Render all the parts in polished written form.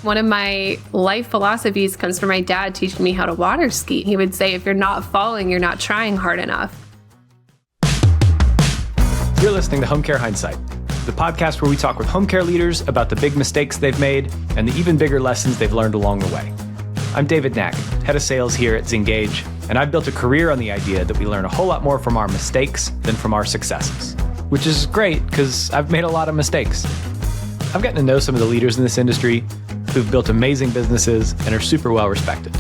One of my life philosophies comes from my dad teaching me how to water ski. He would say, if you're not falling, you're not trying hard enough. You're listening to Home Care Hindsight, the podcast where we talk with home care leaders about the big mistakes they've made and the even bigger lessons they've learned along the way. I'm David Knack, head of sales here at Zengage, and I've built a career on the idea that we learn a whole lot more from our mistakes than from our successes, which is great because I've made a lot of mistakes. I've gotten to know some of the leaders in this industry who've built amazing businesses and are super well respected.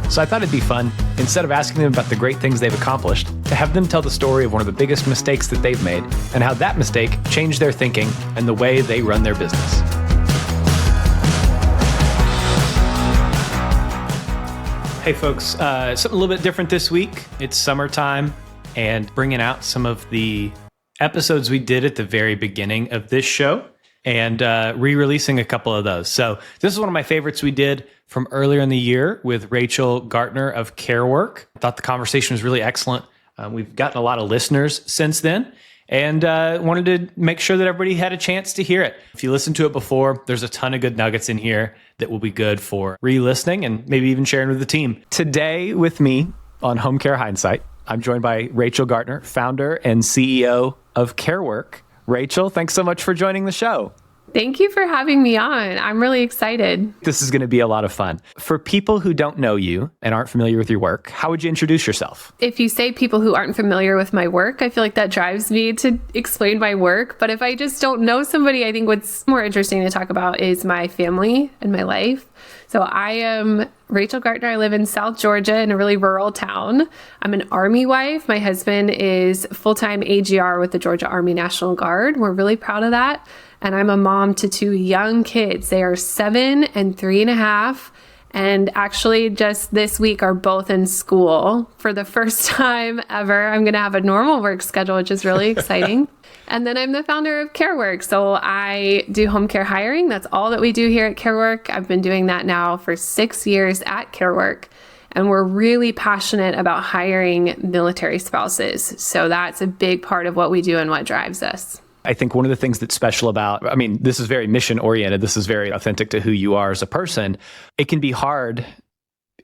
So I thought it'd be fun, instead of asking them about the great things they've accomplished, to have them tell the story of one of the biggest mistakes that they've made and how that mistake changed their thinking and the way they run their business. Hey folks, something a little bit different this week. It's summertime and bringing out some of the episodes we did at the very beginning of this show and re-releasing a couple of those. So this is one of my favorites we did from earlier in the year with Rachel Gartner of Carework. I thought the conversation was really excellent. We've gotten a lot of listeners since then and wanted to make sure that everybody had a chance to hear it. If you listened to it before, there's a ton of good nuggets in here that will be good for re-listening and maybe even sharing with the team. Today with me on Home Care Hindsight, I'm joined by Rachel Gartner, founder and CEO of Carework. Rachel, thanks so much for joining the show. Thank you for having me on. I'm really excited. This is going to be a lot of fun. For people who don't know you and aren't familiar with your work, how would you introduce yourself? If you say people who aren't familiar with my work, I feel like that drives me to explain my work. But if I just don't know somebody, I think what's more interesting to talk about is my family and my life. So I am Rachel Gartner. I live in South Georgia in a really rural town. I'm an Army wife. My husband is full-time AGR with the Georgia Army National Guard. We're really proud of that. And I'm a mom to two young kids. They are 7 and 3.5. And actually just this week are both in school for the first time ever. I'm going to have a normal work schedule, which is really exciting. And then I'm the founder of Carework. So I do home care hiring. That's all that we do here at Carework. I've been doing that now for 6 years at Carework. And we're really passionate about hiring military spouses. So that's a big part of what we do and what drives us. I think one of the things that's special about, this is very mission oriented. This is very authentic to who you are as a person. It can be hard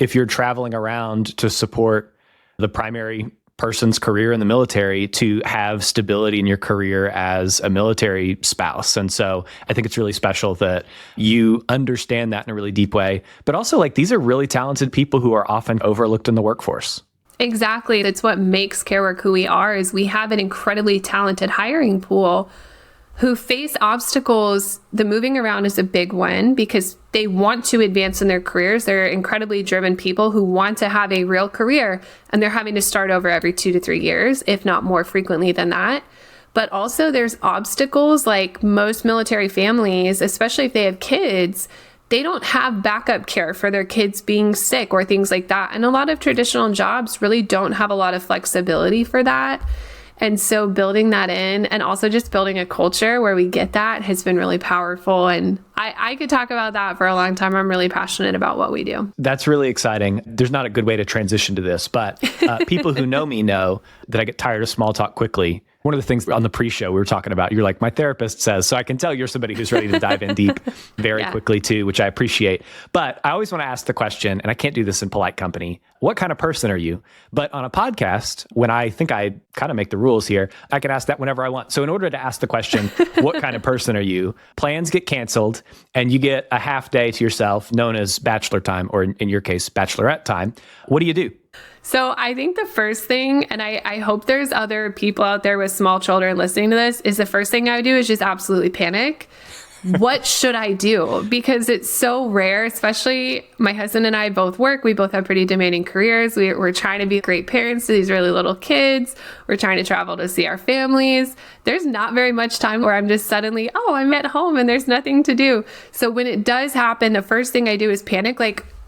if you're traveling around to support the primary person's career in the military to have stability in your career as a military spouse. And so I think it's really special that you understand that in a really deep way. But also, these are really talented people who are often overlooked in the workforce. Exactly. That's what makes Carework who we are, is we have an incredibly talented hiring pool who face obstacles. The moving around is a big one because they want to advance in their careers. They're incredibly driven people who want to have a real career, and they're having to start over every 2 to 3 years, if not more frequently than that. But also there's obstacles like most military families, especially if they have kids, they don't have backup care for their kids being sick or things like that. And a lot of traditional jobs really don't have a lot of flexibility for that. And so building that in and also just building a culture where we get that has been really powerful. And I could talk about that for a long time. I'm really passionate about what we do. That's really exciting. There's not a good way to transition to this, but people who know me know that I get tired of small talk quickly. One of the things on the pre-show we were talking about, you're like, my therapist says, so I can tell you're somebody who's ready to dive in deep very quickly too, which I appreciate. But I always want to ask the question, and I can't do this in polite company, what kind of person are you? But on a podcast, when I think I kind of make the rules here, I can ask that whenever I want. So in order to ask the question, what kind of person are you? Plans get canceled and you get a half day to yourself known as bachelor time, or in your case, bachelorette time. What do you do? So I think the first thing, and I hope there's other people out there with small children listening to this, is the first thing I would do is just absolutely panic. What should I do? Because it's so rare, especially my husband and I both work. We both have pretty demanding careers. We're trying to be great parents to these really little kids. We're trying to travel to see our families. There's not very much time where I'm just suddenly, I'm at home and there's nothing to do. So when it does happen, the first thing I do is panic,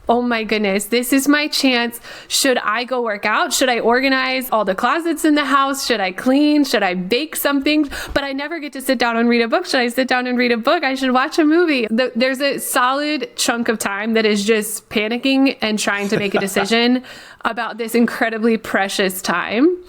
oh my goodness, this is my chance. Should I go work out? Should I organize all the closets in the house? Should I clean? Should I bake something? But I never get to sit down and read a book. Should I sit down and read a book? I should watch a movie. There's a solid chunk of time that is just panicking and trying to make a decision about this incredibly precious time.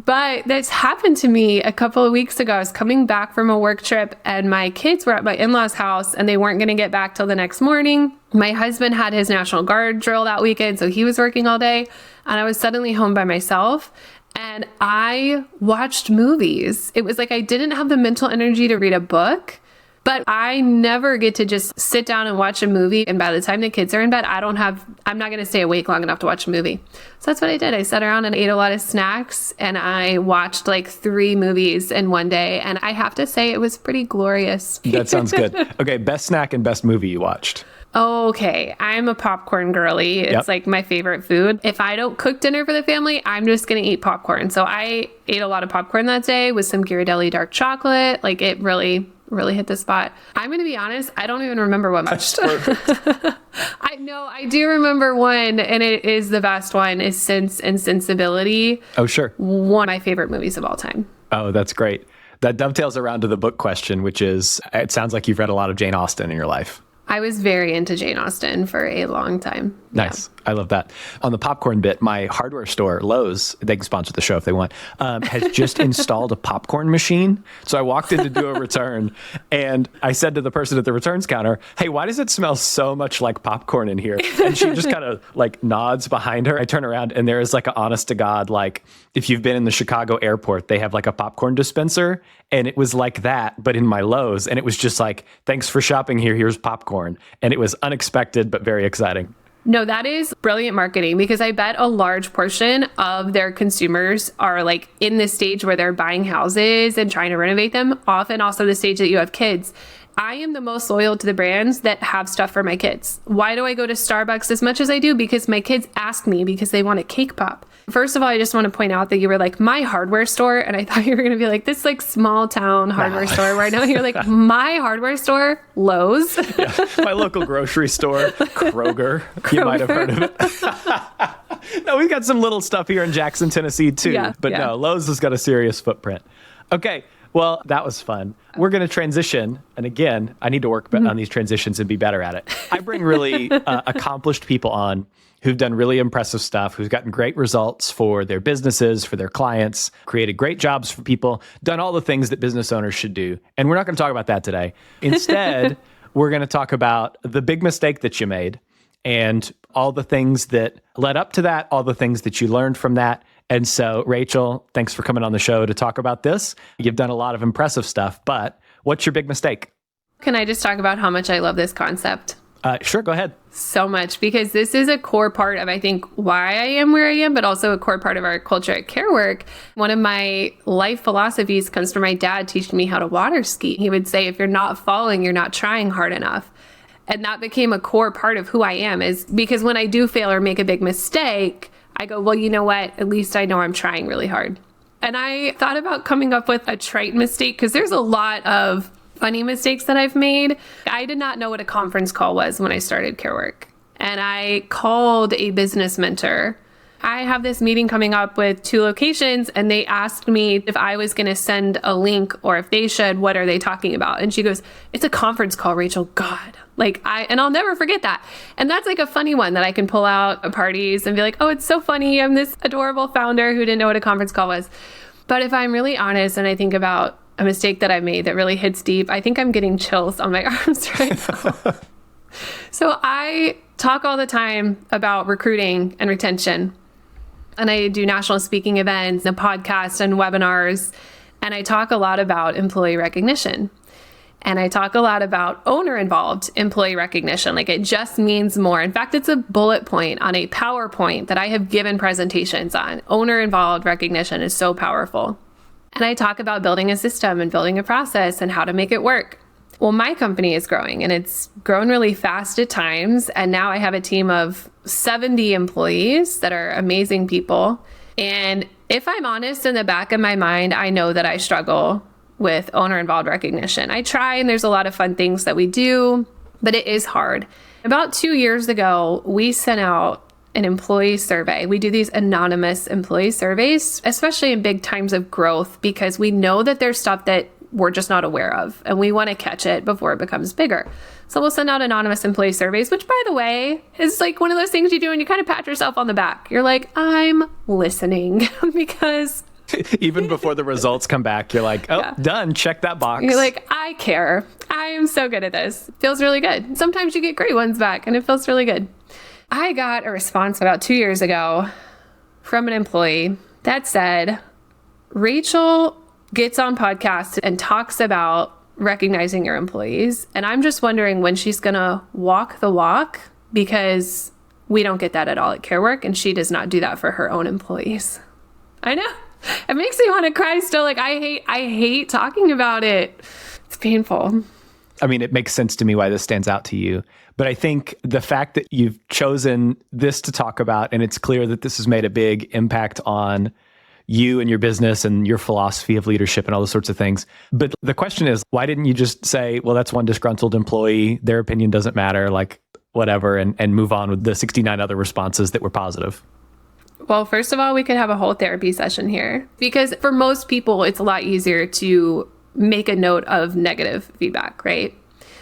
But that's happened to me a couple of weeks ago. I was coming back from a work trip and my kids were at my in-laws' house and they weren't going to get back till the next morning. My husband had his National Guard drill that weekend, so he was working all day. And I was suddenly home by myself and I watched movies. It was like I didn't have the mental energy to read a book. But I never get to just sit down and watch a movie. And by the time the kids are in bed, I'm not going to stay awake long enough to watch a movie. So that's what I did. I sat around and ate a lot of snacks and I watched like 3 movies in one day. And I have to say it was pretty glorious. That sounds good. Okay. Best snack and best movie you watched. Okay. I'm a popcorn girly. It's like my favorite food. If I don't cook dinner for the family, I'm just going to eat popcorn. So I ate a lot of popcorn that day with some Ghirardelli dark chocolate. Like it really hit the spot. I'm going to be honest, I don't even remember what much. I do remember one, and it is the best one, is Sense and Sensibility. Oh, sure. One of my favorite movies of all time. Oh, that's great. That dovetails around to the book question, which is, it sounds like you've read a lot of Jane Austen in your life. I was very into Jane Austen for a long time. Nice. Yeah. I love that. On the popcorn bit, my hardware store, Lowe's, they can sponsor the show if they want, has just installed a popcorn machine. So I walked in to do a return and I said to the person at the returns counter, hey, why does it smell so much like popcorn in here? And she just kind of like nods behind her. I turn around and there is like an honest to God, like if you've been in the Chicago airport, they have like a popcorn dispenser. And it was like that, but in my Lowe's. And it was just like, thanks for shopping here. Here's popcorn. And it was unexpected, but very exciting. No, that is brilliant marketing because I bet a large portion of their consumers are like in the stage where they're buying houses and trying to renovate them, often also the stage that you have kids. I am the most loyal to the brands that have stuff for my kids. Why do I go to Starbucks as much as I do? Because my kids ask me because they want a cake pop. First of all, I just want to point out that you were like, my hardware store. And I thought you were going to be like, this like small town hardware store. Right now you're like, my hardware store, Lowe's. Yeah, my local grocery store, Kroger. You might have heard of it. No, we've got some little stuff here in Jackson, Tennessee too. Yeah, but no, Lowe's has got a serious footprint. Okay. Well, that was fun. We're going to transition. And again, I need to work on these transitions and be better at it. I bring really accomplished people on who've done really impressive stuff, who've gotten great results for their businesses, for their clients, created great jobs for people, done all the things that business owners should do. And we're not going to talk about that today. Instead, we're going to talk about the big mistake that you made and all the things that led up to that, all the things that you learned from that. And so, Rachel, thanks for coming on the show to talk about this. You've done a lot of impressive stuff, but what's your big mistake? Can I just talk about how much I love this concept? Sure, go ahead. So much, because this is a core part of, I think, why I am where I am, but also a core part of our culture at Carework. One of my life philosophies comes from my dad teaching me how to water ski. He would say, if you're not falling, you're not trying hard enough. And that became a core part of who I am, is because when I do fail or make a big mistake, I go, well, you know what? At least I know I'm trying really hard. And I thought about coming up with a trite mistake because there's a lot of funny mistakes that I've made. I did not know what a conference call was when I started Carework. And I called a business mentor. I have this meeting coming up with 2 locations and they asked me if I was going to send a link or if they should, what are they talking about? And she goes, it's a conference call, Rachel. God. And I'll never forget that. And that's like a funny one that I can pull out at parties and be like, oh, it's so funny. I'm this adorable founder who didn't know what a conference call was. But if I'm really honest and I think about a mistake that I made that really hits deep, I think I'm getting chills on my arms right now. So I talk all the time about recruiting and retention. And I do national speaking events and podcasts and webinars. And I talk a lot about employee recognition. And I talk a lot about owner-involved employee recognition. Like it just means more. In fact, it's a bullet point on a PowerPoint that I have given presentations on. Owner-involved recognition is so powerful. And I talk about building a system and building a process and how to make it work. Well, my company is growing and it's grown really fast at times. And now I have a team of 70 employees that are amazing people. And if I'm honest, in the back of my mind, I know that I struggle with owner-involved recognition. I try, and there's a lot of fun things that we do, but it is hard. About 2 years ago, we sent out an employee survey. We do these anonymous employee surveys, especially in big times of growth, because we know that there's stuff that we're just not aware of, and we want to catch it before it becomes bigger. So we'll send out anonymous employee surveys, which, by the way, is like one of those things you do and you kind of pat yourself on the back. You're like, I'm listening because Even before the results come back, you're like, oh, done. Check that box. You're like, I care. I am so good at this. Feels really good. Sometimes you get great ones back and it feels really good. I got a response about 2 years ago from an employee that said, Rachel gets on podcasts and talks about recognizing your employees. And I'm just wondering when she's going to walk the walk, because we don't get that at all at Carework. And she does not do that for her own employees. I know. It makes me want to cry still. Like, I hate talking about it. It's painful. I mean, it makes sense to me why this stands out to you. But I think the fact that you've chosen this to talk about, and it's clear that this has made a big impact on you and your business and your philosophy of leadership and all those sorts of things. But the question is, why didn't you just say, well, that's one disgruntled employee, their opinion doesn't matter, like whatever, and move on with the 69 other responses that were positive? Well, first of all, we could have a whole therapy session here, because for most people, it's a lot easier to make a note of negative feedback, right?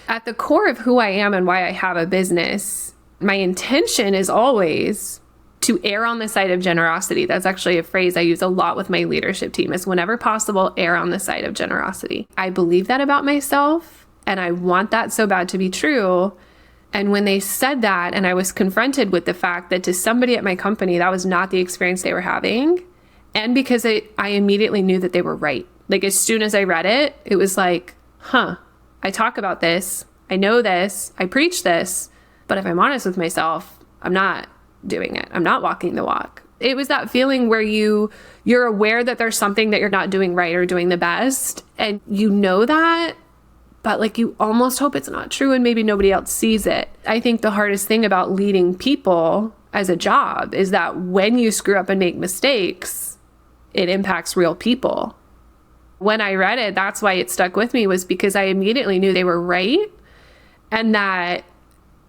At the core of who I am and why I have a business, my intention is always to err on the side of generosity. That's actually a phrase I use a lot with my leadership team, is whenever possible, err on the side of generosity. I believe that about myself, and I want that so bad to be true. And when they said that, and I was confronted with the fact that to somebody at my company, that was not the experience they were having. And because I immediately knew that they were right. Like, as soon as I read it, it was like, I talk about this, I know this, I preach this, but if I'm honest with myself, I'm not doing it. I'm not walking the walk. It was that feeling where you're aware that there's something that you're not doing right or doing the best, and you know that, but like you almost hope it's not true and maybe nobody else sees it. I think the hardest thing about leading people as a job is that when you screw up and make mistakes, it impacts real people. When I read it, that's why it stuck with me, was because I immediately knew they were right and that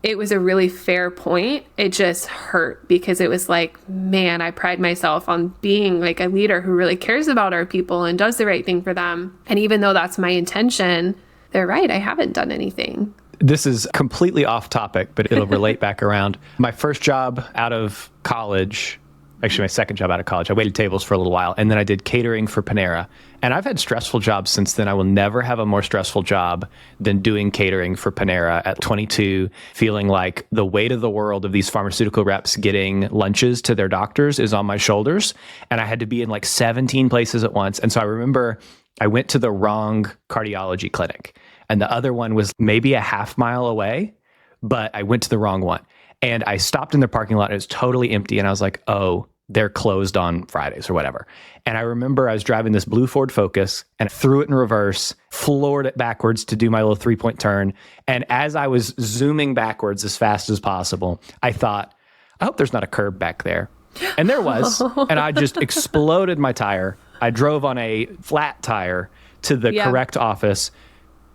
it was a really fair point. It just hurt because it was like, man, I pride myself on being like a leader who really cares about our people and does the right thing for them. And even though that's my intention, they're right. I haven't done anything. This is completely off topic, but it'll relate back around. My first job out of college, actually my second job out of college, I waited tables for a little while, and then I did catering for Panera. And I've had stressful jobs since then. I will never have a more stressful job than doing catering for Panera at 22, feeling like the weight of the world of these pharmaceutical reps getting lunches to their doctors is on my shoulders. And I had to be in like 17 places at once. And so I remember I went to the wrong cardiology clinic, and the other one was maybe a half mile away, but I went to the wrong one. And I stopped in the parking lot, and it was totally empty. And I was like, oh, they're closed on Fridays or whatever. And I remember I was driving this blue Ford Focus and threw it in reverse, floored it backwards to do my little 3-point turn. And as I was zooming backwards as fast as possible, I thought, I hope there's not a curb back there. And there was. And I just exploded my tire. I drove on a flat tire to the correct office,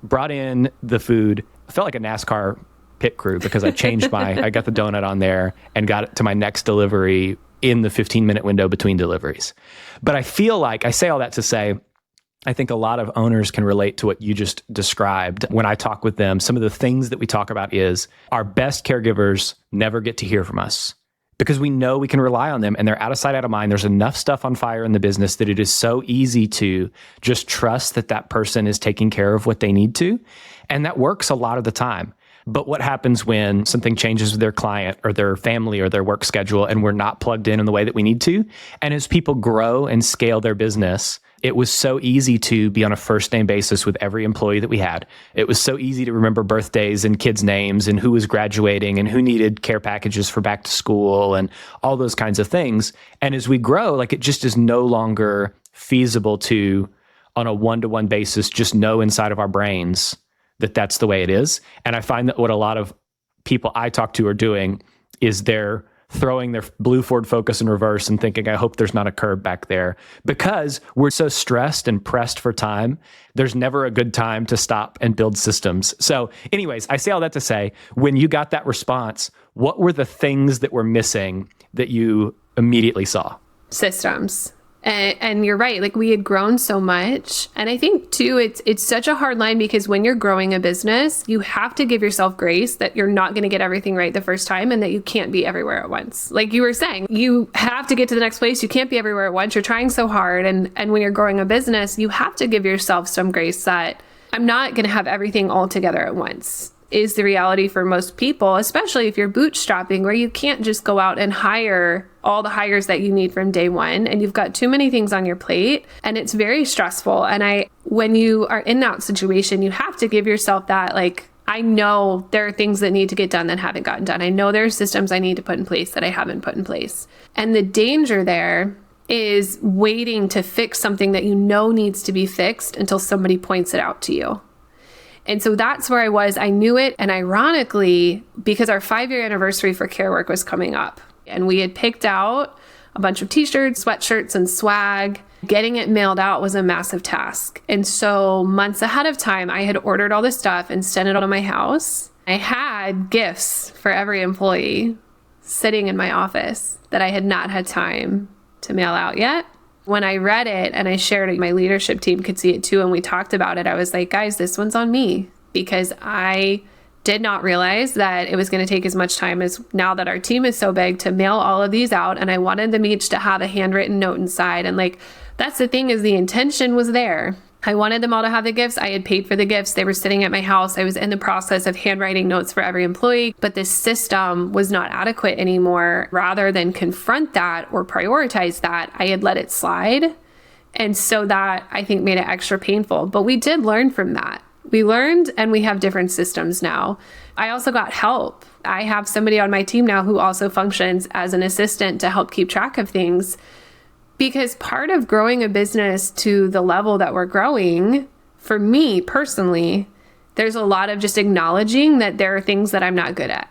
brought in the food. I felt like a NASCAR pit crew because I changed I got the donut on there and got it to my next delivery in the 15-minute window between deliveries. But I feel like, I say all that to say, I think a lot of owners can relate to what you just described. When I talk with them, some of the things that we talk about is our best caregivers never get to hear from us because we know we can rely on them and they're out of sight, out of mind. There's enough stuff on fire in the business that it is so easy to just trust that that person is taking care of what they need to. And that works a lot of the time. But what happens when something changes with their client or their family or their work schedule and we're not plugged in the way that we need to? And as people grow and scale their business, it was so easy to be on a first name basis with every employee that we had. It was so easy to remember birthdays and kids' names and who was graduating and who needed care packages for back to school and all those kinds of things. And as we grow, like it just is no longer feasible to, on a one-to-one basis, just know inside of our brains that that's the way it is. And I find that what a lot of people I talk to are doing is they're throwing their blue Ford Focus in reverse and thinking, I hope there's not a curb back there. Because we're so stressed and pressed for time, there's never a good time to stop and build systems. So anyways, I say all that to say, when you got that response, what were the things that were missing that you immediately saw? Systems. And you're right, like we had grown so much. And I think too, it's such a hard line because when you're growing a business, you have to give yourself grace that you're not going to get everything right the first time and that you can't be everywhere at once. Like you were saying, you have to get to the next place. You can't be everywhere at once. You're trying so hard. And when you're growing a business, you have to give yourself some grace that I'm not going to have everything all together at once. Is the reality for most people, especially if you're bootstrapping, where you can't just go out and hire all the hires that you need from day one, and you've got too many things on your plate, and it's very stressful. And when you are in that situation, you have to give yourself that, like, I know there are things that need to get done that haven't gotten done. I know there are systems I need to put in place that I haven't put in place. And the danger there is waiting to fix something that you know needs to be fixed until somebody points it out to you. And so that's where I was. I knew it. And ironically, because our 5-year anniversary for Carework was coming up, and we had picked out a bunch of t-shirts, sweatshirts, and swag, getting it mailed out was a massive task. And so months ahead of time, I had ordered all this stuff and sent it out to my house. I had gifts for every employee sitting in my office that I had not had time to mail out yet. When I read it and I shared it, my leadership team could see it too, and we talked about it. I was like, guys, this one's on me, because I did not realize that it was going to take as much time as, now that our team is so big, to mail all of these out. And I wanted them each to have a handwritten note inside. And like, that's the thing, is the intention was there. I wanted them all to have the gifts. I had paid for the gifts. They were sitting at my house. I was in the process of handwriting notes for every employee, but the system was not adequate anymore. Rather than confront that or prioritize that, I had let it slide. And so that, I think, made it extra painful. But we did learn from that. We learned, and we have different systems now. I also got help. I have somebody on my team now who also functions as an assistant to help keep track of things. Because part of growing a business to the level that we're growing, for me personally, there's a lot of just acknowledging that there are things that I'm not good at.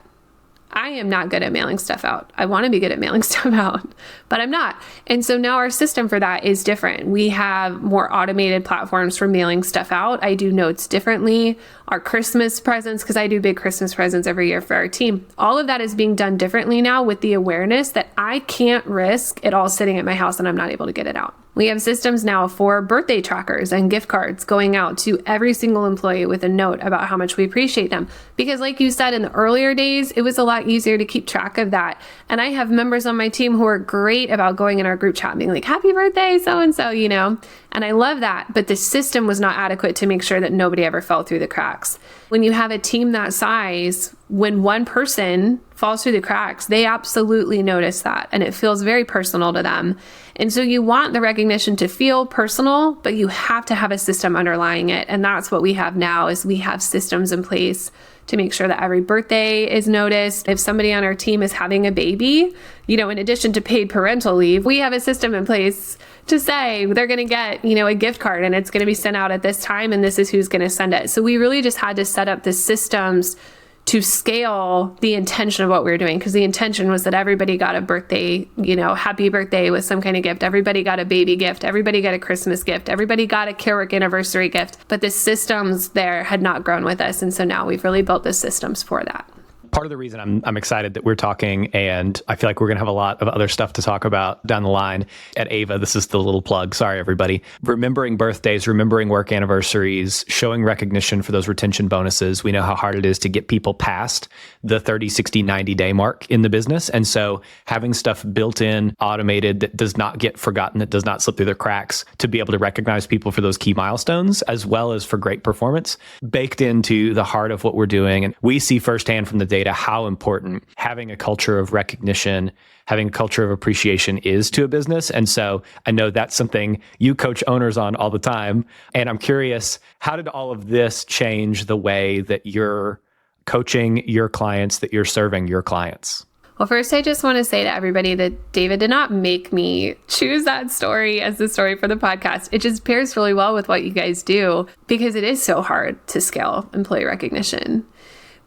I am not good at mailing stuff out. I want to be good at mailing stuff out, but I'm not. And so now our system for that is different. We have more automated platforms for mailing stuff out. I do notes differently. Our Christmas presents, because I do big Christmas presents every year for our team. All of that is being done differently now, with the awareness that I can't risk it all sitting at my house and I'm not able to get it out. We have systems now for birthday trackers and gift cards going out to every single employee with a note about how much we appreciate them. Because like you said, in the earlier days, it was a lot easier to keep track of that. And I have members on my team who are great about going in our group chat and being like, happy birthday, so-and-so, you know? And I love that. But the system was not adequate to make sure that nobody ever fell through the cracks. When you have a team that size, when one person falls through the cracks, they absolutely notice that, and it feels very personal to them. And so you want the recognition to feel personal, but you have to have a system underlying it. And that's what we have now, is we have systems in place to make sure that every birthday is noticed. If somebody on our team is having a baby, you know, in addition to paid parental leave, we have a system in place to say they're going to get, you know, a gift card and it's going to be sent out at this time and this is who's going to send it. So we really just had to set up the systems to scale the intention of what we were doing, because the intention was that everybody got a birthday, you know, happy birthday with some kind of gift. Everybody got a baby gift. Everybody got a Christmas gift. Everybody got a Carework anniversary gift. But the systems there had not grown with us. And so now we've really built the systems for that. Part of the reason I'm excited that we're talking, and I feel like we're going to have a lot of other stuff to talk about down the line at Ava. This is the little plug. Sorry, everybody. Remembering birthdays, remembering work anniversaries, showing recognition for those retention bonuses. We know how hard it is to get people past the 30, 60, 90-day mark in the business. And so having stuff built in, automated, that does not get forgotten, that does not slip through the cracks, to be able to recognize people for those key milestones, as well as for great performance, baked into the heart of what we're doing. And we see firsthand from the data how important having a culture of recognition, having a culture of appreciation is to a business. And so I know that's something you coach owners on all the time. And I'm curious, how did all of this change the way that you're coaching your clients, that you're serving your clients? Well, first, I just want to say to everybody that David did not make me choose that story as the story for the podcast. It just pairs really well with what you guys do, because it is so hard to scale employee recognition.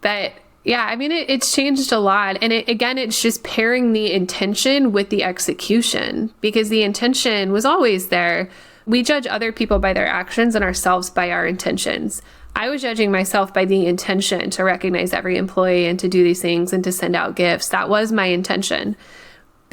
But yeah, I mean, it's changed a lot. And it's just pairing the intention with the execution, because the intention was always there. We judge other people by their actions and ourselves by our intentions. I was judging myself by the intention to recognize every employee and to do these things and to send out gifts. That was my intention.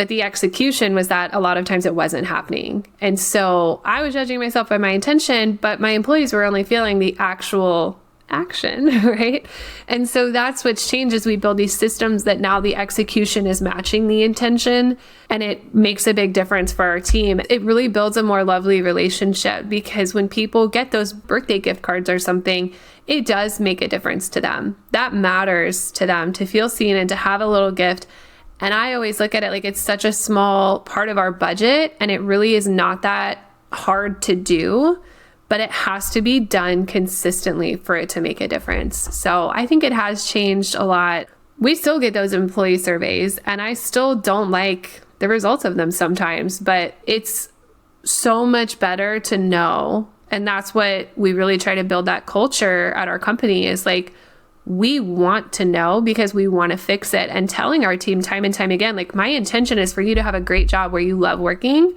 But the execution was that a lot of times it wasn't happening. And so I was judging myself by my intention, but my employees were only feeling the actual action, right? And so that's what's changed is we build these systems that now the execution is matching the intention, and it makes a big difference for our team. It really builds a more lovely relationship because when people get those birthday gift cards or something, it does make a difference to them. That matters to them to feel seen and to have a little gift. And I always look at it like it's such a small part of our budget, and it really is not that hard to do. But it has to be done consistently for it to make a difference. So I think it has changed a lot. We still get those employee surveys, and I still don't like the results of them sometimes, but it's so much better to know. And that's what we really try to build, that culture at our company is like, we want to know because we want to fix it. And telling our team time and time again, like, my intention is for you to have a great job where you love working.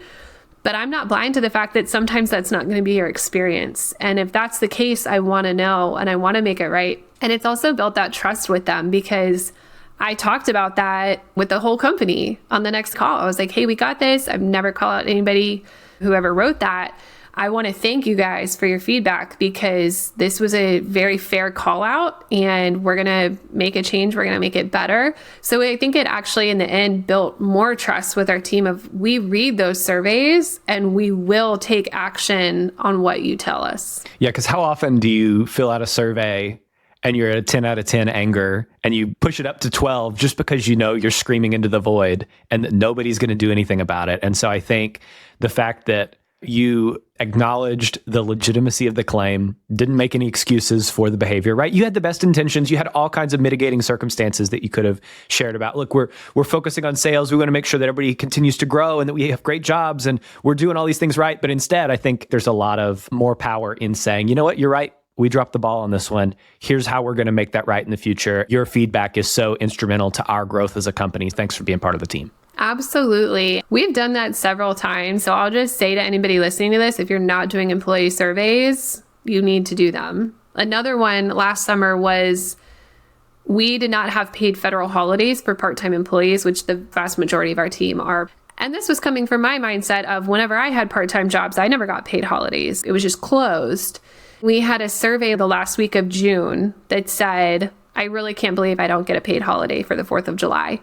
But I'm not blind to the fact that sometimes that's not going to be your experience. And if that's the case, I want to know and I want to make it right. And it's also built that trust with them because I talked about that with the whole company on the next call. I was like, hey, we got this. I've never called out anybody, whoever wrote that. I want to thank you guys for your feedback because this was a very fair call out and we're going to make a change. We're going to make it better. So I think it actually in the end built more trust with our team of we read those surveys and we will take action on what you tell us. Yeah, because how often do you fill out a survey and you're at a 10 out of 10 anger and you push it up to 12 just because you know you're screaming into the void and that nobody's going to do anything about it? And so I think the fact that you acknowledged the legitimacy of the claim, didn't make any excuses for the behavior, right? You had the best intentions. You had all kinds of mitigating circumstances that you could have shared about. Look, we're focusing on sales. We want to make sure that everybody continues to grow and that we have great jobs and we're doing all these things right. But instead, I think there's a lot of more power in saying, you know what, you're right. We dropped the ball on this one. Here's how we're going to make that right in the future. Your feedback is so instrumental to our growth as a company. Thanks for being part of the team. Absolutely. We've done that several times. So I'll just say to anybody listening to this, if you're not doing employee surveys, you need to do them. Another one last summer was we did not have paid federal holidays for part-time employees, which the vast majority of our team are. And this was coming from my mindset of whenever I had part-time jobs, I never got paid holidays. It was just closed. We had a survey the last week of June that said, I really can't believe I don't get a paid holiday for the 4th of July.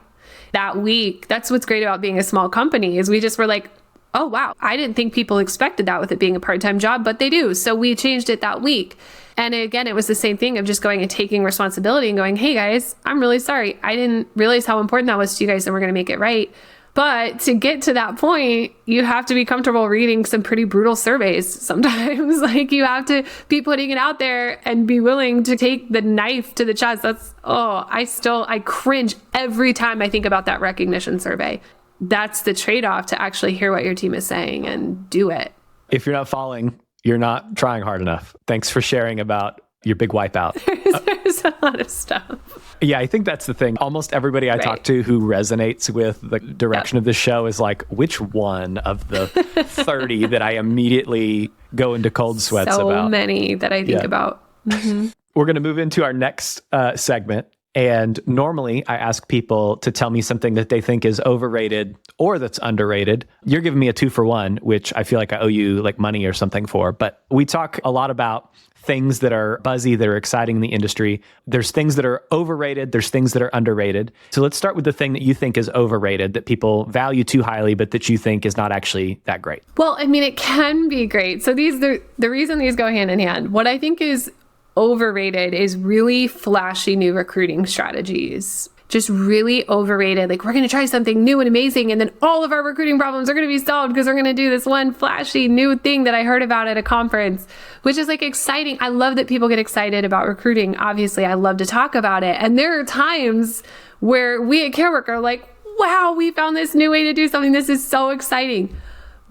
That week, that's what's great about being a small company is we just were like, oh, wow, I didn't think people expected that with it being a part-time job, but they do. So we changed it that week. And again, it was the same thing of just going and taking responsibility and going, hey guys, I'm really sorry. I didn't realize how important that was to you guys and we're going to make it right. But to get to that point, you have to be comfortable reading some pretty brutal surveys sometimes. Like you have to be putting it out there and be willing to take the knife to the chest. I cringe every time I think about that recognition survey. That's the trade-off to actually hear what your team is saying and do it. If you're not falling, you're not trying hard enough. Thanks for sharing about your big wipeout. There's a lot of stuff. Yeah, I think that's the thing. Almost everybody I talk to who resonates with the direction of the show is like, which one of the 30 that I immediately go into cold sweats about? So many that I think about. Mm-hmm. We're going to move into our next segment. And normally I ask people to tell me something that they think is overrated or that's underrated. You're giving me a 2-for-1, which I feel like I owe you like money or something for. But we talk a lot about things that are buzzy, that are exciting in the industry. There's things that are overrated. There's things that are underrated. So let's start with the thing that you think is overrated, that people value too highly, but that you think is not actually that great. Well, I mean, it can be great. So the reason these go hand in hand, what I think is overrated is really flashy new recruiting strategies. Just really overrated. Like, we're going to try something new and amazing, and then all of our recruiting problems are going to be solved because we're going to do this one flashy new thing that I heard about at a conference, which is like exciting. I love that people get excited about recruiting. Obviously, I love to talk about it. And there are times where we at Carework are like, wow, we found this new way to do something. This is so exciting.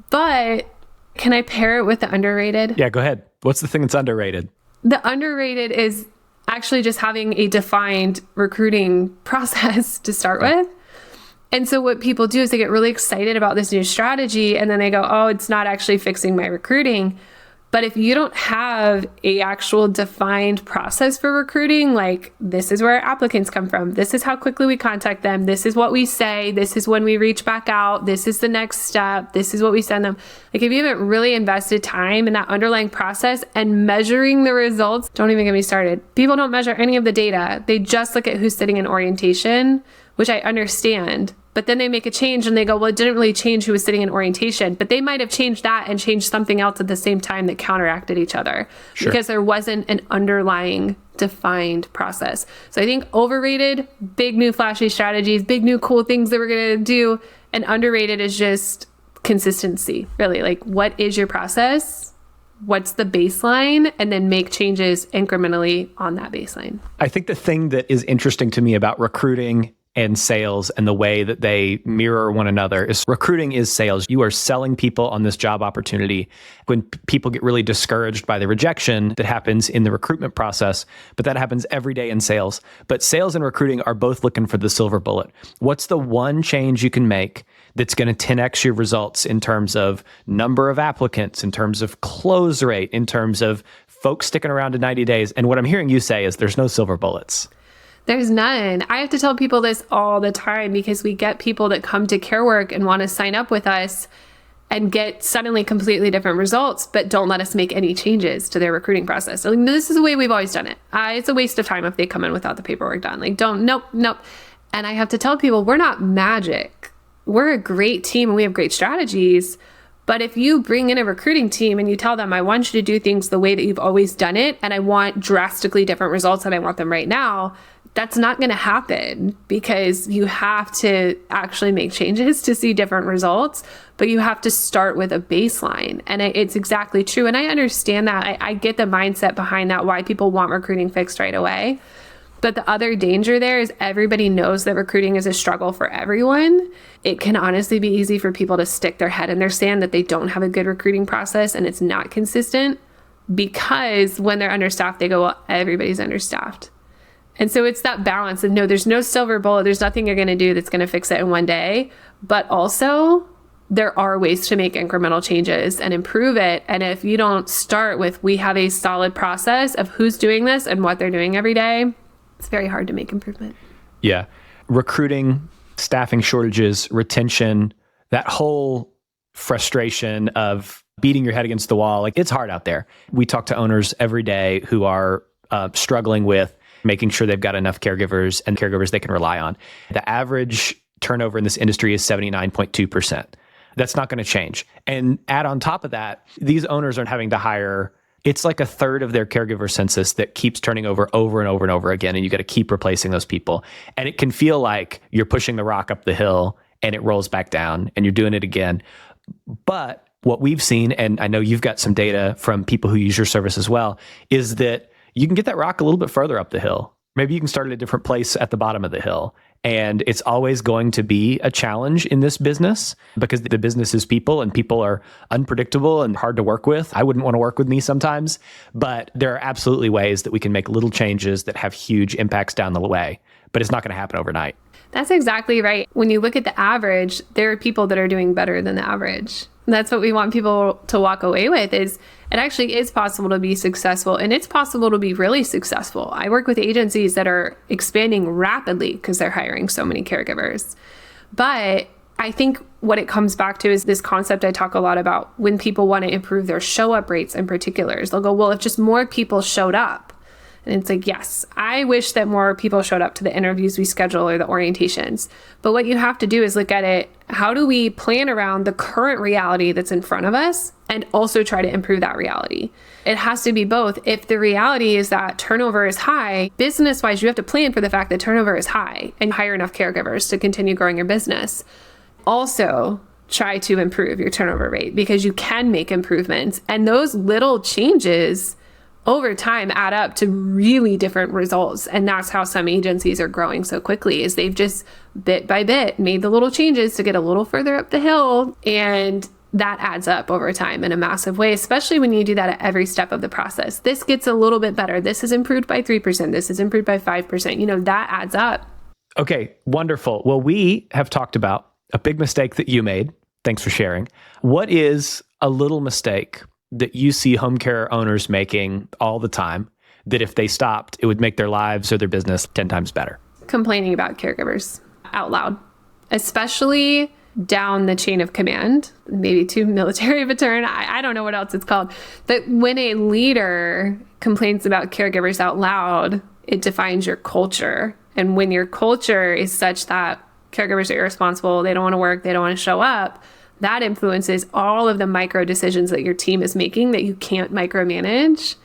But can I pair it with the underrated? Yeah, go ahead. What's the thing that's underrated? The underrated is actually just having a defined recruiting process to start with. And so what people do is they get really excited about this new strategy and then they go, oh, it's not actually fixing my recruiting. But if you don't have a actual defined process for recruiting, like this is where applicants come from, this is how quickly we contact them, this is what we say, this is when we reach back out, this is the next step, this is what we send them. Like if you haven't really invested time in that underlying process and measuring the results, don't even get me started. People don't measure any of the data. They just look at who's sitting in orientation, which I understand. But then they make a change and they go, well, it didn't really change who was sitting in orientation, but they might have changed that and changed something else at the same time that counteracted each other because there wasn't an underlying defined process. So I think overrated, big new flashy strategies, big new cool things that we're going to do, and underrated is just consistency, really. Like, what is your process? What's the baseline? And then make changes incrementally on that baseline. I think the thing that is interesting to me about recruiting and sales and the way that they mirror one another is recruiting is sales. You are selling people on this job opportunity. When people get really discouraged by the rejection that happens in the recruitment process, but that happens every day in sales. But sales and recruiting are both looking for the silver bullet. What's the one change you can make that's going to 10x your results in terms of number of applicants, in terms of close rate, in terms of folks sticking around to 90 days? And what I'm hearing you say is there's no silver bullets. There's none. I have to tell people this all the time because we get people that come to Carework and want to sign up with us and get suddenly completely different results, but don't let us make any changes to their recruiting process. So, like, this is the way we've always done it. It's a waste of time if they come in without the paperwork done. Like, nope. And I have to tell people, we're not magic. We're a great team and we have great strategies. But if you bring in a recruiting team and you tell them, I want you to do things the way that you've always done it, and I want drastically different results and I want them right now, that's not going to happen because you have to actually make changes to see different results, but you have to start with a baseline. And it's exactly true. And I understand that. I get the mindset behind that, why people want recruiting fixed right away. But the other danger there is everybody knows that recruiting is a struggle for everyone. It can honestly be easy for people to stick their head in their sand that they don't have a good recruiting process and it's not consistent, because when they're understaffed, they go, well, everybody's understaffed. And so it's that balance of, no, there's no silver bullet. There's nothing you're going to do that's going to fix it in one day. But also, there are ways to make incremental changes and improve it. And if you don't start with, we have a solid process of who's doing this and what they're doing every day, it's very hard to make improvement. Yeah. Recruiting, staffing shortages, retention, that whole frustration of beating your head against the wall. Like, it's hard out there. We talk to owners every day who are struggling with making sure they've got enough caregivers and caregivers they can rely on. The average turnover in this industry is 79.2%. That's not going to change. And add on top of that, these owners are having to hire, it's like a third of their caregiver census that keeps turning over and over and over again. And you got to keep replacing those people. And it can feel like you're pushing the rock up the hill and it rolls back down and you're doing it again. But what we've seen, and I know you've got some data from people who use your service as well, is that you can get that rock a little bit further up the hill. Maybe you can start at a different place at the bottom of the hill. And it's always going to be a challenge in this business because the business is people and people are unpredictable and hard to work with. I wouldn't want to work with me sometimes, but there are absolutely ways that we can make little changes that have huge impacts down the way, but it's not going to happen overnight. That's exactly right. When you look at the average, there are people that are doing better than the average. And that's what we want people to walk away with, is it actually is possible to be successful, and it's possible to be really successful. I work with agencies that are expanding rapidly because they're hiring so many caregivers. But I think what it comes back to is this concept I talk a lot about when people want to improve their show up rates in particular. They'll go, well, if just more people showed up. And it's like, yes, I wish that more people showed up to the interviews we schedule or the orientations. But what you have to do is look at it, how do we plan around the current reality that's in front of us and also try to improve that reality? It has to be both. If the reality is that turnover is high, business-wise, you have to plan for the fact that turnover is high and hire enough caregivers to continue growing your business. Also, try to improve your turnover rate because you can make improvements. And those little changes over time add up to really different results. And that's how some agencies are growing so quickly, is they've just bit by bit made the little changes to get a little further up the hill. And that adds up over time in a massive way, especially when you do that at every step of the process. This gets a little bit better. This is improved by 3%. This is improved by 5%. That adds up. Okay, wonderful. Well, we have talked about a big mistake that you made. Thanks for sharing. What is a little mistake that you see home care owners making all the time that if they stopped, it would make their lives or their business 10 times better? Complaining about caregivers out loud, especially down the chain of command, maybe too military of a term. I don't know what else it's called. But when a leader complains about caregivers out loud, it defines your culture. And when your culture is such that caregivers are irresponsible, they don't want to work, they don't want to show up, that influences all of the micro decisions that your team is making that you can't micromanage.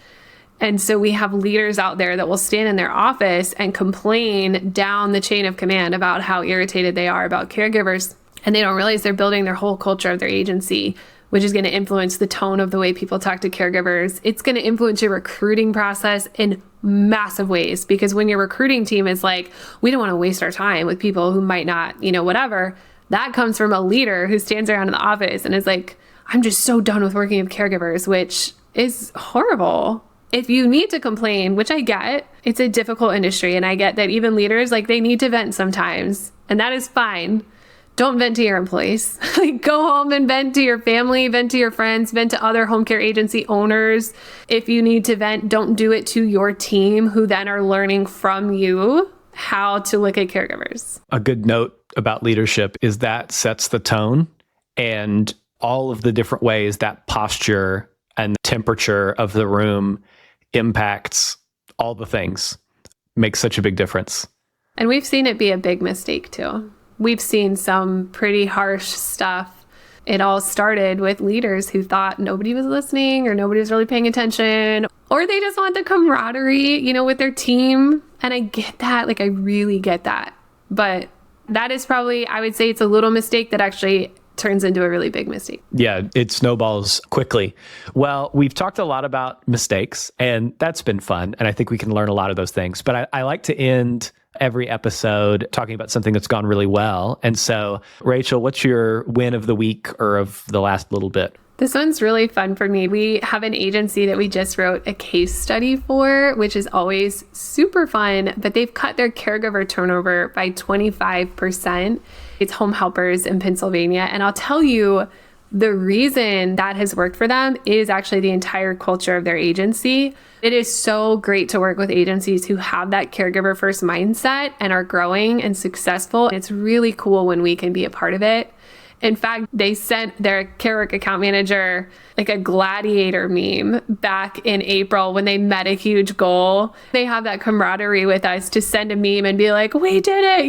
And so we have leaders out there that will stand in their office and complain down the chain of command about how irritated they are about caregivers. And they don't realize they're building their whole culture of their agency, which is going to influence the tone of the way people talk to caregivers. It's going to influence your recruiting process in massive ways, because when your recruiting team is like, we don't want to waste our time with people who might not, whatever, that comes from a leader who stands around in the office and is like, I'm just so done with working with caregivers, which is horrible. If you need to complain, which I get, it's a difficult industry. And I get that even leaders, they need to vent sometimes, and that is fine. Don't vent to your employees. Go home and vent to your family, vent to your friends, vent to other home care agency owners. If you need to vent, don't do it to your team, who then are learning from you how to look at caregivers. A good note about leadership is that sets the tone, and all of the different ways that posture and the temperature of the room impacts all the things makes such a big difference. And we've seen it be a big mistake too. We've seen some pretty harsh stuff. It all started with leaders who thought nobody was listening or nobody was really paying attention, or they just want the camaraderie, with their team. And I get that. I really get that. But that is probably, I would say it's a little mistake that actually turns into a really big mistake. Yeah, it snowballs quickly. Well, we've talked a lot about mistakes, and that's been fun. And I think we can learn a lot of those things. But I like to end every episode talking about something that's gone really well. And so, Rachel, what's your win of the week or of the last little bit? This one's really fun for me. We have an agency that we just wrote a case study for, which is always super fun, but they've cut their caregiver turnover by 25%. It's home helpers in Pennsylvania. And I'll tell you, the reason that has worked for them is actually the entire culture of their agency. It is so great to work with agencies who have that caregiver-first mindset and are growing and successful. It's really cool when we can be a part of it. In fact, they sent their Carework account manager a gladiator meme back in April when they met a huge goal. They have that camaraderie with us to send a meme and be like, we did it,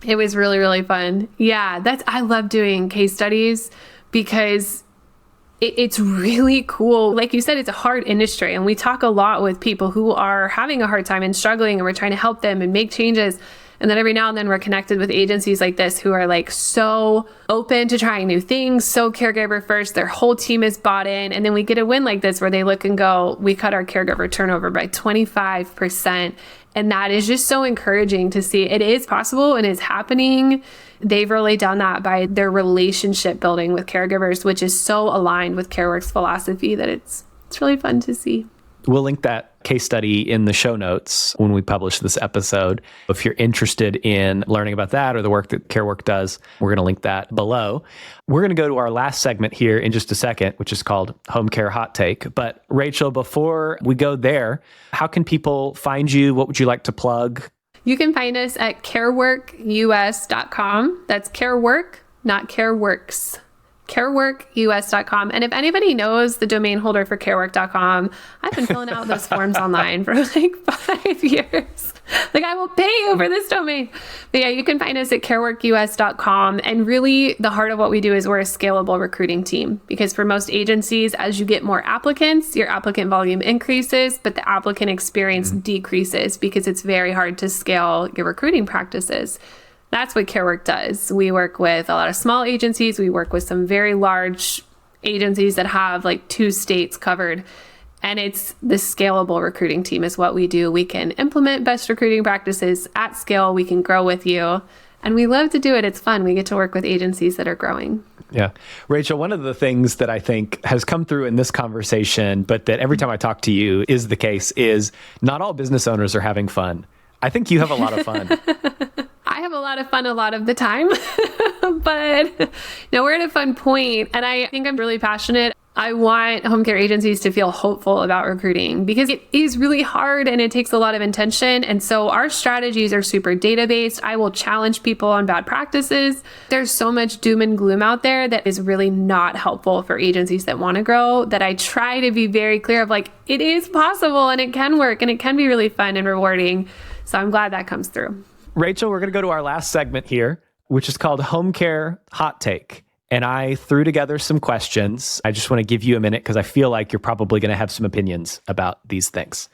It was really, really fun. Yeah, I love doing case studies because it's really cool. Like you said, it's a hard industry, and we talk a lot with people who are having a hard time and struggling, and we're trying to help them and make changes. And then every now and then we're connected with agencies like this who are so open to trying new things, so caregiver first, their whole team is bought in. And then we get a win like this where they look and go, we cut our caregiver turnover by 25%. And that is just so encouraging to see. It is possible and it's happening. They've really done that by their relationship building with caregivers, which is so aligned with Carework's philosophy that it's really fun to see. We'll link that case study in the show notes when we publish this episode. If you're interested in learning about that or the work that Carework does, we're going to link that below. We're going to go to our last segment here in just a second, which is called Home Care Hot Take. But Rachel, before we go there, how can people find you? What would you like to plug? You can find us at careworkus.com. That's Carework, not Careworks. careworkus.com. And if anybody knows the domain holder for carework.com, I've been filling out those forms online for 5 years. I will pay you for this domain. But yeah, you can find us at careworkus.com. And really the heart of what we do is we're a scalable recruiting team, because for most agencies, as you get more applicants, your applicant volume increases, but the applicant experience decreases because it's very hard to scale your recruiting practices. That's what Carework does. We work with a lot of small agencies. We work with some very large agencies that have 2 states covered. And it's the scalable recruiting team is what we do. We can implement best recruiting practices at scale. We can grow with you. And we love to do it. It's fun. We get to work with agencies that are growing. Yeah. Rachel, one of the things that I think has come through in this conversation, but that every time I talk to you is the case, is not all business owners are having fun. I think you have a lot of fun. I have a lot of fun a lot of the time, but we're at a fun point. And I think I'm really passionate I want home care agencies to feel hopeful about recruiting because it is really hard and it takes a lot of intention. And so our strategies are super data-based. I will challenge people on bad practices. There's so much doom and gloom out there that is really not helpful for agencies that want to grow, that I try to be very clear of like, it is possible and it can work and it can be really fun and rewarding. So I'm glad that comes through. Rachel, we're going to go to our last segment here, which is called Home Care Hot Take. And I threw together some questions. I just want to give you a minute because I feel like you're probably going to have some opinions about these things.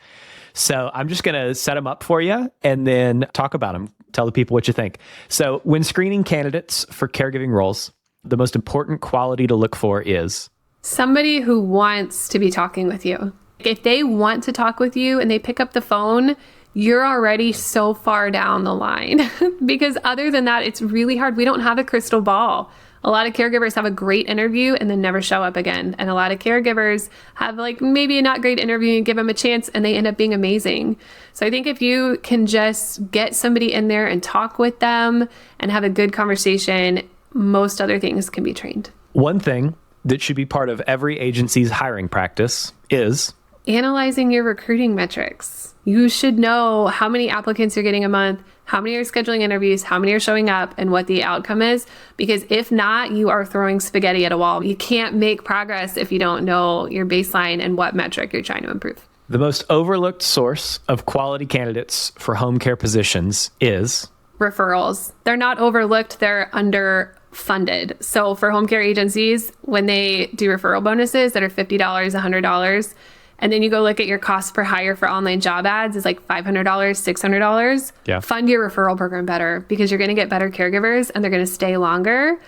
So I'm just going to set them up for you and then talk about them. Tell the people what you think. So when screening candidates for caregiving roles, the most important quality to look for is somebody who wants to be talking with you. If they want to talk with you and they pick up the phone, you're already so far down the line because other than that, it's really hard. We don't have a crystal ball. A lot of caregivers have a great interview and then never show up again. And a lot of caregivers have like maybe a not great interview and give them a chance and they end up being amazing. So I think if you can just get somebody in there and talk with them and have a good conversation, most other things can be trained. One thing that should be part of every agency's hiring practice is analyzing your recruiting metrics. You should know how many applicants you're getting a month, how many are scheduling interviews, how many are showing up, and what the outcome is. Because if not, you are throwing spaghetti at a wall. You can't make progress if you don't know your baseline and what metric you're trying to improve. The most overlooked source of quality candidates for home care positions is referrals. They're not overlooked, they're underfunded. So for home care agencies, when they do referral bonuses that are $50, $100, and then you go look at your cost per hire for online job ads is like $500, $600. Yeah. Fund your referral program better because you're going to get better caregivers and they're going to stay longer.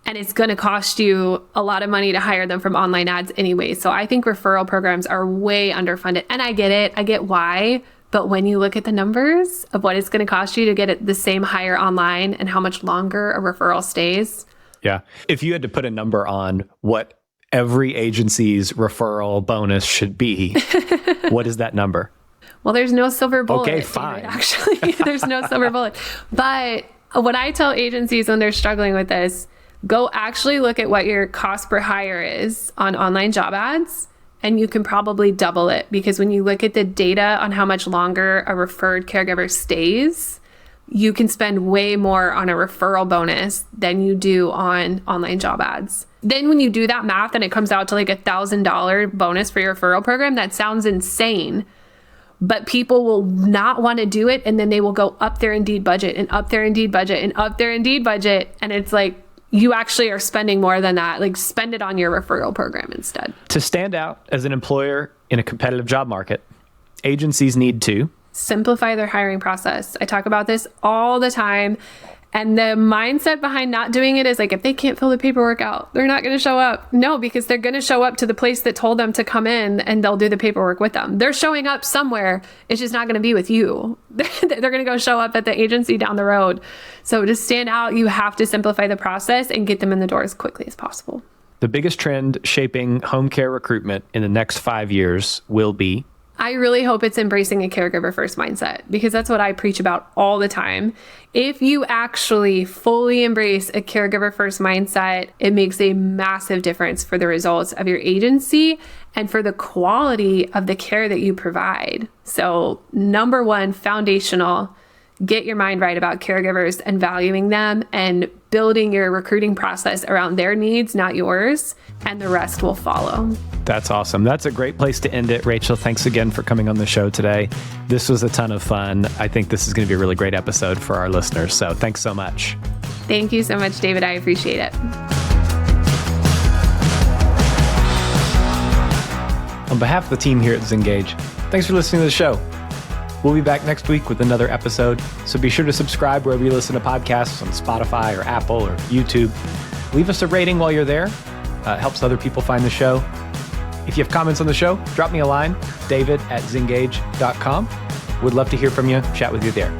And it's going to cost you a lot of money to hire them from online ads anyway. So I think referral programs are way underfunded. And I get it. I get why. But when you look at the numbers of what it's going to cost you to get it the same hire online and how much longer a referral stays. Yeah. If you had to put a number on what every agency's referral bonus should be, what is that number? Well, there's no silver bullet. Okay, fine. David, actually, there's no silver bullet. But what I tell agencies when they're struggling with this, go actually look at what your cost per hire is on online job ads, and you can probably double it because when you look at the data on how much longer a referred caregiver stays, you can spend way more on a referral bonus than you do on online job ads. Then when you do that math and it comes out to like $1,000 bonus for your referral program, that sounds insane. But people will not want to do it. And then they will go up their Indeed budget and up their Indeed budget and up their Indeed budget. And it's like, you actually are spending more than that. Like spend it on your referral program instead. To stand out as an employer in a competitive job market, agencies need to simplify their hiring process. I talk about this all the time. And the mindset behind not doing it is like, if they can't fill the paperwork out, they're not going to show up. No, because they're going to show up to the place that told them to come in and they'll do the paperwork with them. They're showing up somewhere. It's just not going to be with you. They're going to go show up at the agency down the road. So to stand out, you have to simplify the process and get them in the door as quickly as possible. The biggest trend shaping home care recruitment in the next 5 years will be? I really hope it's embracing a caregiver-first mindset because that's what I preach about all the time. If you actually fully embrace a caregiver-first mindset, it makes a massive difference for the results of your agency and for the quality of the care that you provide. So number one, foundational, get your mind right about caregivers and valuing them and building your recruiting process around their needs, not yours, and the rest will follow. That's awesome. That's a great place to end it. Rachel, thanks again for coming on the show today. This was a ton of fun. I think this is going to be a really great episode for our listeners. So thanks so much. Thank you so much, David. I appreciate it. On behalf of the team here at Zengage, thanks for listening to the show. We'll be back next week with another episode, so be sure to subscribe wherever you listen to podcasts on Spotify or Apple or YouTube. Leave us a rating while you're there. It helps other people find the show. If you have comments on the show, drop me a line, david@zengage.com. Would love to hear from you, chat with you there.